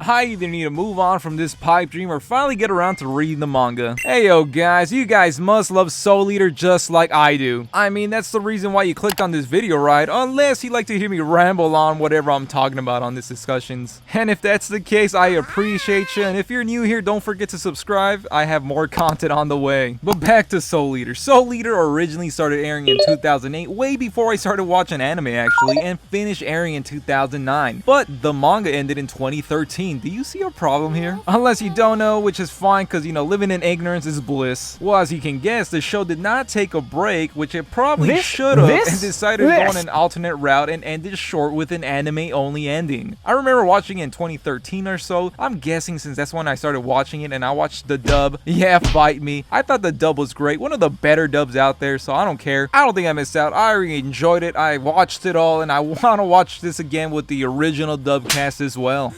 I either need to move on from this pipe dream or finally get around to reading the manga. Hey yo guys, you guys must love Soul Eater just like I do. I mean, that's the reason why you clicked on this video, right? Unless you like to hear me ramble on whatever I'm talking about on these discussions. And if that's the case, I appreciate you. And if you're new here, don't forget to subscribe. I have more content on the way. But back to Soul Eater. Soul Eater originally started airing in 2008, way before I started watching anime actually, and finished airing in 2009. But the manga ended in 2013. Do you see a problem here? Unless you don't know, which is fine because, you know, living in ignorance is bliss. Well, as you can guess, the show did not take a break, which it probably should have, and decided to go on an alternate route and ended short with an anime-only ending. I remember watching it in 2013 or so. I'm guessing since that's when I started watching it, and I watched the dub. Yeah, fight me. I thought the dub was great. One of the better dubs out there, so I don't care. I don't think I missed out. I really enjoyed it. I watched it all, and I want to watch this again with the original dub cast as well.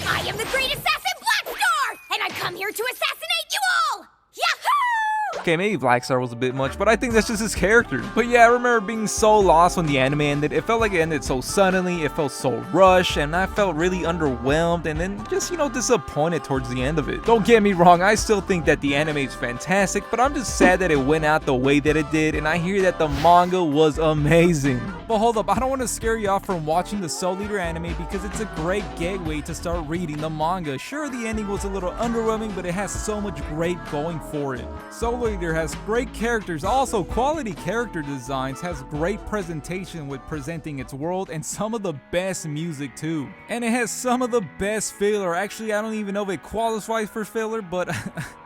I am the great assassin Black Star, and I come here to assassinate you all! Yahoo! Okay, maybe Black Star was a bit much, but I think that's just his character. But yeah, I remember being so lost when the anime ended. It felt like it ended so suddenly, it felt so rushed, and I felt really underwhelmed and then just, you know, disappointed towards the end of it. Don't get me wrong, I still think that the anime is fantastic, but I'm just sad that it went out the way that it did, and I hear that the manga was amazing. But hold up, I don't want to scare you off from watching the Soul Eater anime because it's a great gateway to start reading the manga. Sure, the ending was a little underwhelming, but it has so much great going for it. Soul Eater has great characters, also quality character designs, has great presentation with presenting its world, and some of the best music too. And it has some of the best filler. Actually, I don't even know if it qualifies for filler, but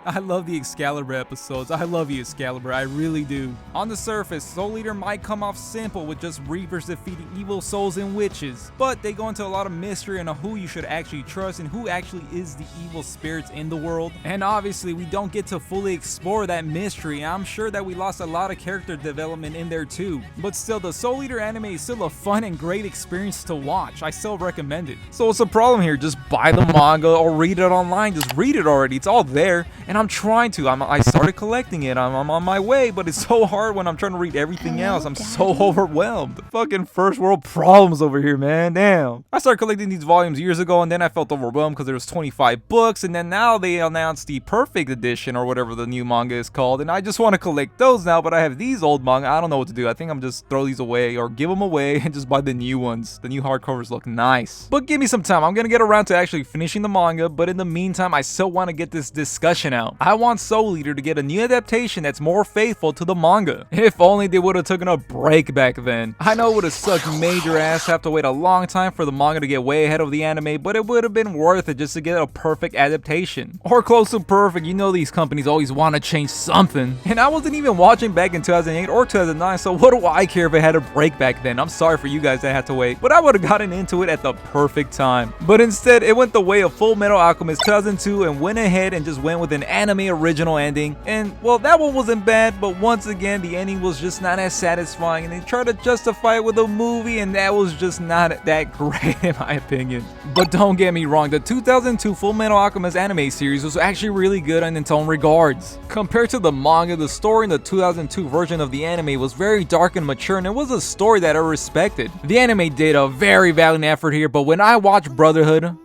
I love the Excalibur episodes. I love you, Excalibur, I really do. On the surface, Soul Eater might come off simple with just Reapers defeating evil souls and witches, but they go into a lot of mystery on who you should actually trust and who actually is the evil spirits in the world. And obviously, we don't get to fully explore that mystery. I'm sure that we lost a lot of character development in there too. But still, the Soul Eater anime is still a fun and great experience to watch. I still recommend it. So what's the problem here? Just buy the manga or read it online. Just read it already. It's all there. And I'm trying to. I started collecting it. I'm on my way, but it's so hard when I'm trying to read everything else. I'm so overwhelmed. Fucking first world problems over here, man. Damn. I started collecting these volumes years ago, and then I felt overwhelmed because there was 25 books, and then now they announced the perfect edition or whatever the new manga is called, and I just want to collect those now, but I have these old manga. I don't know what to do. I think I'm just throw these away or give them away and just buy the new ones. The new hardcovers look nice. But give me some time. I'm gonna get around to actually finishing the manga, but in the meantime, I still want to get this discussion out. I want Soul Eater to get a new adaptation that's more faithful to the manga. If only they would have taken a break back then. I know it would have sucked major ass to have to wait a long time for the manga to get way ahead of the anime, but it would have been worth it just to get a perfect adaptation. Or close to perfect. You know these companies always want to change something. And I wasn't even watching back in 2008 or 2009, so what do I care if it had a break back then? I'm sorry for you guys that had to wait, but I would have gotten into it at the perfect time. But instead, it went the way of Full Metal Alchemist 2002 and went ahead and just went with an anime original ending. And well, that one wasn't bad, but once again, the ending was just not as satisfying, and they tried to justify it with a movie, and that was just not that great in my opinion. But don't get me wrong, the 2002 Full Metal Alchemist anime series was actually really good in its own regards. Compared to the manga, the story in the 2002 version of the anime was very dark and mature, and it was a story that I respected. The anime did a very valiant effort here, but when I watched Brotherhood,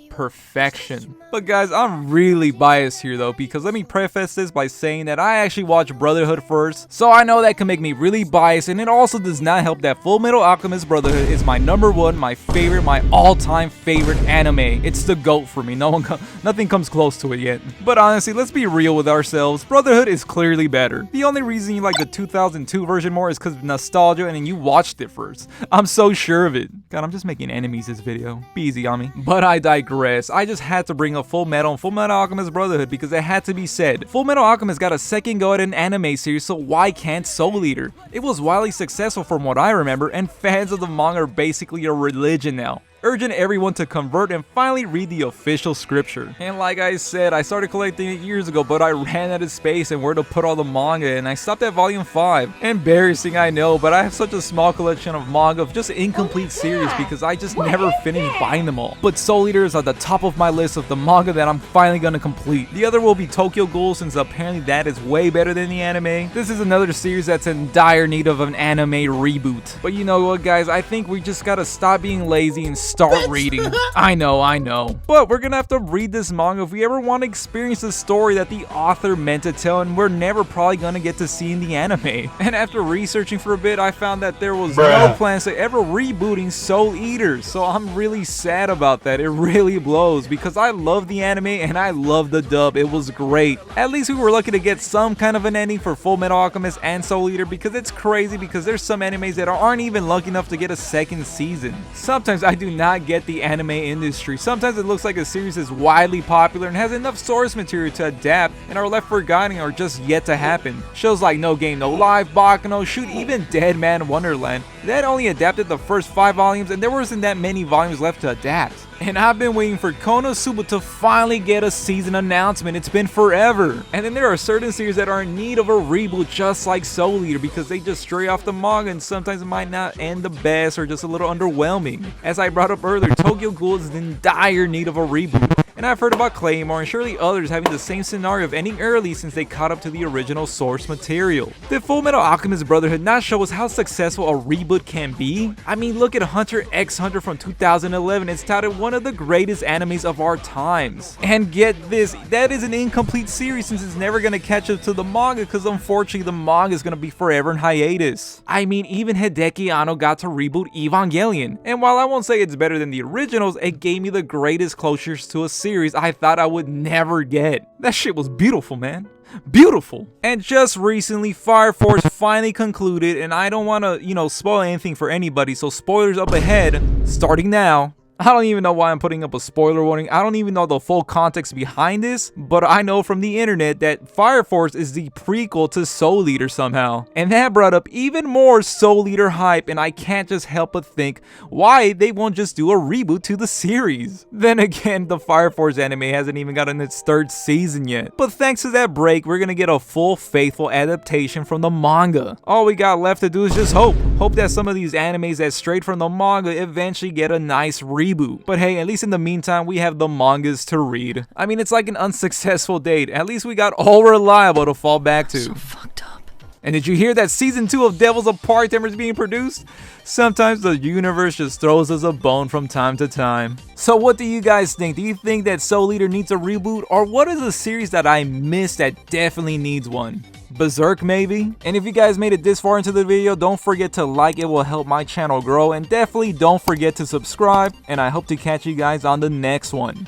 perfection. But guys, I'm really biased here though, because let me preface this by saying that I actually watched Brotherhood first, so I know that can make me really biased, and it also does not help that Full Metal Alchemist Brotherhood is my #1, my favorite, my all-time favorite anime. It's the GOAT for me. Nothing comes close to it yet. But honestly, let's be real with ourselves. Brotherhood is clearly better. The only reason you like the 2002 version more is because of nostalgia, and then you watched it first. I'm so sure of it. God, I'm just making enemies this video. Be easy on me. But I digress. I just had to bring up Full Metal and Full Metal Alchemist Brotherhood because it had to be said. Full Metal Alchemist got a second go at an anime series, so why can't Soul Eater? It was wildly successful from what I remember, and fans of the manga are basically a religion now. urging everyone to convert and finally read the official scripture. And like I said, I started collecting it years ago, but I ran out of space and where to put all the manga, and I stopped at volume 5. Embarrassing, I know, but I have such a small collection of manga of just incomplete series because I just never finished buying them all. But Soul Eater is at the top of my list of the manga that I'm finally gonna complete. The other will be Tokyo Ghoul, since apparently that is way better than the anime. This is another series that's in dire need of an anime reboot. But you know what, guys, I think we just gotta stop being lazy and start reading. I know. But we're gonna have to read this manga if we ever want to experience the story that the author meant to tell, and we're never probably gonna get to see in the anime. And after researching for a bit, I found that there was no plans to ever rebooting Soul Eater, so I'm really sad about that. It really blows because I love the anime and I love the dub. It was great. At least we were lucky to get some kind of an ending for Full Metal Alchemist and Soul Eater, because it's crazy because there's some animes that aren't even lucky enough to get a second season. Sometimes I do not get the anime industry. Sometimes it looks like a series is widely popular and has enough source material to adapt and are left forgotten or just yet to happen. Shows like No Game No Life, Baccano, shoot, even Dead Man Wonderland, that only adapted the first 5 volumes and there wasn't that many volumes left to adapt. And I've been waiting for Konosuba to finally get a season announcement. It's been forever. And then there are certain series that are in need of a reboot, just like Soul Eater, because they just stray off the manga and sometimes it might not end the best or just a little underwhelming. As I brought up earlier, Tokyo Ghoul is in dire need of a reboot. And I've heard about Claymore and surely others having the same scenario of ending early since they caught up to the original source material. Did Full Metal Alchemist Brotherhood not show us how successful a reboot can be? I mean, look at Hunter x Hunter from 2011. It's touted one of the greatest animes of our times. And get this, that is an incomplete series since it's never going to catch up to the manga, because unfortunately the manga is going to be forever in hiatus. I mean, even Hideki Anno got to reboot Evangelion, and while I won't say it's better than the originals, it gave me the greatest closures to a series I thought I would never get. That shit was beautiful, man. Beautiful. And just recently, Fire Force finally concluded, and I don't want to, spoil anything for anybody, so spoilers up ahead, starting now. I don't even know why I'm putting up a spoiler warning. I don't even know the full context behind this, but I know from the internet that Fire Force is the prequel to Soul Eater somehow. And that brought up even more Soul Eater hype, and I can't just help but think why they won't just do a reboot to the series. Then again, the Fire Force anime hasn't even gotten its 3rd season yet. But thanks to that break, we're gonna get a full faithful adaptation from the manga. All we got left to do is just hope. Hope that some of these animes that strayed from the manga eventually get a nice reboot. But hey, at least in the meantime, we have the mangas to read. I mean, it's like an unsuccessful date. At least we got All Reliable to fall back to. So fucked up. And did you hear that season 2 of Devils Apart Timber is being produced? Sometimes the universe just throws us a bone from time to time. So what do you guys think? Do you think that Soul Eater needs a reboot? Or what is a series that I missed that definitely needs one? Berserk maybe? And if you guys made it this far into the video, don't forget to like. It will help my channel grow, and definitely don't forget to subscribe, and I hope to catch you guys on the next one.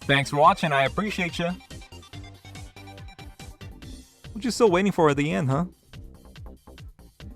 Thanks for watching, I appreciate you. What you still waiting for at the end, huh?